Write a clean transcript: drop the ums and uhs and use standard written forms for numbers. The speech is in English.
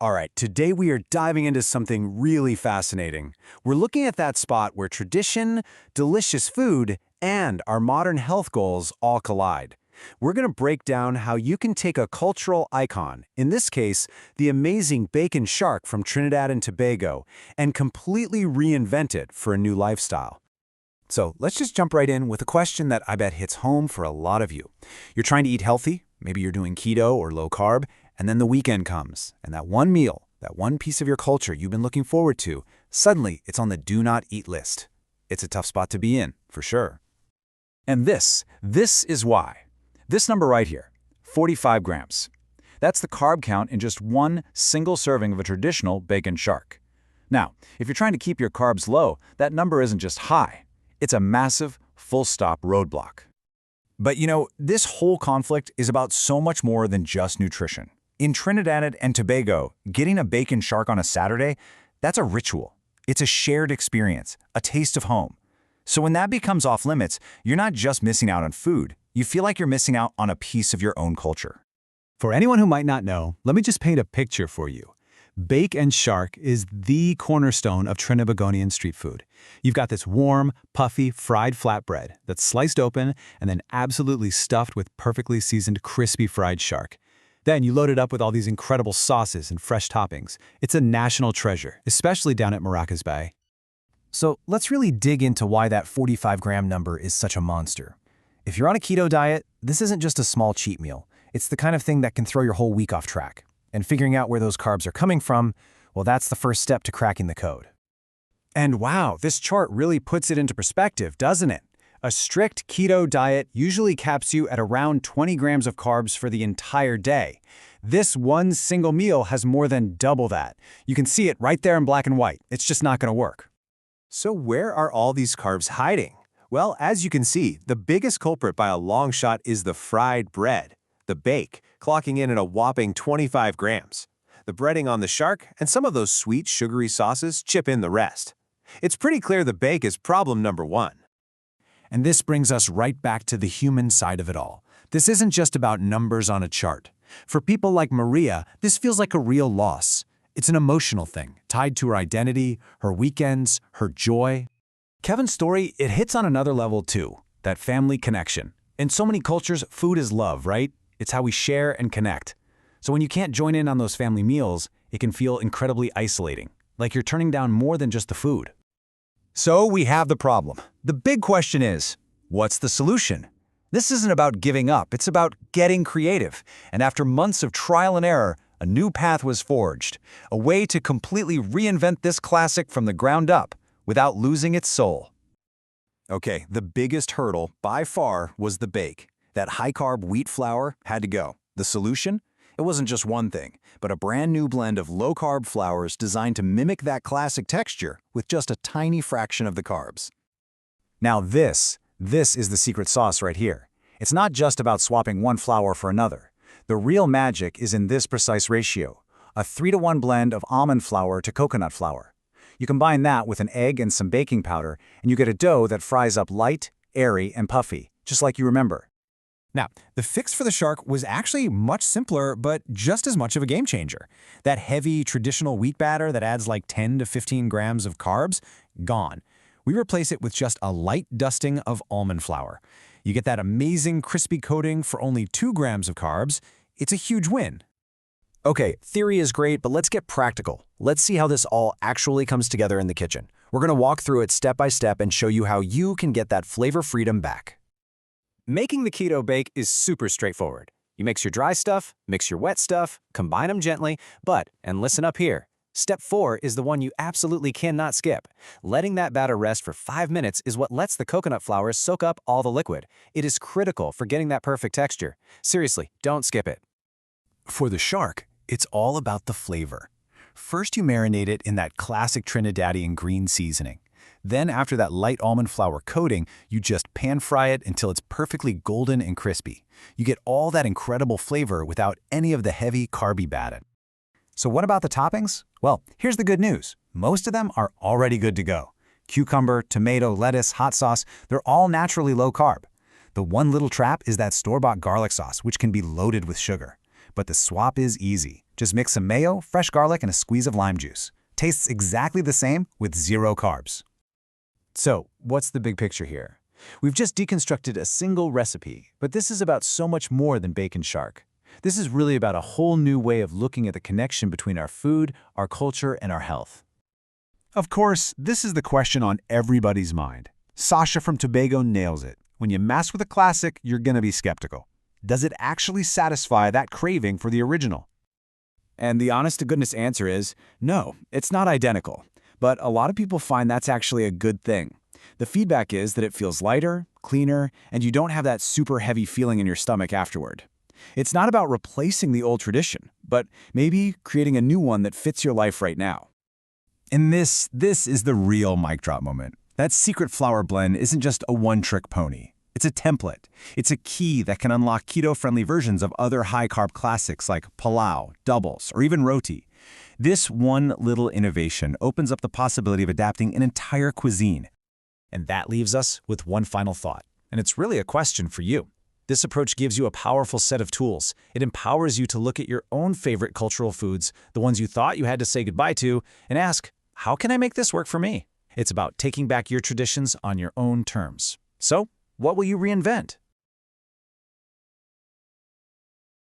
All right, today we are diving into something really fascinating. We're looking at that spot where tradition, delicious food, and our modern health goals all collide. We're going to break down how you can take a cultural icon, in this case, the amazing bacon shark from Trinidad and Tobago, and completely reinvent it for a new lifestyle. So let's just jump right in with a question that I bet hits home for a lot of you. You're trying to eat healthy, maybe you're doing keto or low carb, and then the weekend comes, and that one meal, that one piece of your culture you've been looking forward to, suddenly it's on the do not eat list. It's a tough spot to be in, for sure. And this is why. This number right here, 45 grams. That's the carb count in just one single serving of a traditional bacon shark. Now, if you're trying to keep your carbs low, that number isn't just high. It's a massive, full-stop roadblock. But you know, this whole conflict is about so much more than just nutrition. In Trinidad and Tobago, getting a bacon shark on a Saturday, that's a ritual. It's a shared experience, a taste of home. So when that becomes off limits, you're not just missing out on food. You feel like you're missing out on a piece of your own culture. For anyone who might not know, let me just paint a picture for you. Bake and shark is the cornerstone of Trinbagonian street food. You've got this warm, puffy, fried flatbread that's sliced open and then absolutely stuffed with perfectly seasoned, crispy fried shark. Then you load it up with all these incredible sauces and fresh toppings. It's a national treasure, especially down at Maracas Bay. So let's really dig into why that 45-gram number is such a monster. If you're on a keto diet, this isn't just a small cheat meal. It's the kind of thing that can throw your whole week off track. And figuring out where those carbs are coming from, well, that's the first step to cracking the code. And wow, this chart really puts it into perspective, doesn't it? A strict keto diet usually caps you at around 20 grams of carbs for the entire day. This one single meal has more than double that. You can see it right there in black and white. It's just not going to work. So where are all these carbs hiding? Well, as you can see, the biggest culprit by a long shot is the fried bread, the bake, clocking in at a whopping 25 grams. The breading on the shark and some of those sweet, sugary sauces chip in the rest. It's pretty clear the bake is problem number one. And this brings us right back to the human side of it all. This isn't just about numbers on a chart. For people like Maria, this feels like a real loss. It's an emotional thing, tied to her identity, her weekends, her joy. Kevin's story, it hits on another level too, that family connection. In so many cultures, food is love, right? It's how we share and connect. So when you can't join in on those family meals, it can feel incredibly isolating, like you're turning down more than just the food. So we have the problem. The big question is, what's the solution? This isn't about giving up, it's about getting creative. And after months of trial and error, a new path was forged, a way to completely reinvent this classic from the ground up without losing its soul. Okay, the biggest hurdle by far was the bake. That high-carb wheat flour had to go. The solution? It wasn't just one thing, but a brand new blend of low-carb flours designed to mimic that classic texture with just a tiny fraction of the carbs. Now this is the secret sauce right here. It's not just about swapping one flour for another. The real magic is in this precise ratio, a 3-to-1 blend of almond flour to coconut flour. You combine that with an egg and some baking powder, and you get a dough that fries up light, airy, and puffy, just like you remember. Now, the fix for the shark was actually much simpler, but just as much of a game changer. That heavy, traditional wheat batter that adds like 10 to 15 grams of carbs, gone. We replace it with just a light dusting of almond flour. You get that amazing crispy coating for only 2 grams of carbs. It's a huge win. Okay, theory is great, but let's get practical. Let's see how this all actually comes together in the kitchen. We're going to walk through it step by step and show you how you can get that flavor freedom back. Making the keto bake is super straightforward. You mix your dry stuff, mix your wet stuff, combine them gently, and listen up here, step 4 is the one you absolutely cannot skip. Letting that batter rest for 5 minutes is what lets the coconut flour soak up all the liquid. It is critical for getting that perfect texture. Seriously, don't skip it. For the shark, it's all about the flavor. First, you marinate it in that classic Trinidadian green seasoning. Then, after that light almond flour coating, you just pan-fry it until it's perfectly golden and crispy. You get all that incredible flavor without any of the heavy, carby batter. So what about the toppings? Well, here's the good news. Most of them are already good to go. Cucumber, tomato, lettuce, hot sauce, they're all naturally low carb. The one little trap is that store-bought garlic sauce, which can be loaded with sugar. But the swap is easy. Just mix some mayo, fresh garlic, and a squeeze of lime juice. Tastes exactly the same with 0 carbs. So, what's the big picture here? We've just deconstructed a single recipe, but this is about so much more than bacon shark. This is really about a whole new way of looking at the connection between our food, our culture, and our health. Of course, this is the question on everybody's mind. Sasha from Tobago nails it. When you mess with a classic, you're gonna be skeptical. Does it actually satisfy that craving for the original? And the honest-to-goodness answer is, no, it's not identical. But a lot of people find that's actually a good thing. The feedback is that it feels lighter, cleaner, and you don't have that super heavy feeling in your stomach afterward. It's not about replacing the old tradition, but maybe creating a new one that fits your life right now. And this is the real mic drop moment. That secret flour blend isn't just a one-trick pony. It's a template. It's a key that can unlock keto-friendly versions of other high-carb classics like palau, doubles, or even roti. This one little innovation opens up the possibility of adapting an entire cuisine. And that leaves us with one final thought. And it's really a question for you. This approach gives you a powerful set of tools. It empowers you to look at your own favorite cultural foods, the ones you thought you had to say goodbye to, and ask, how can I make this work for me? It's about taking back your traditions on your own terms. So, what will you reinvent?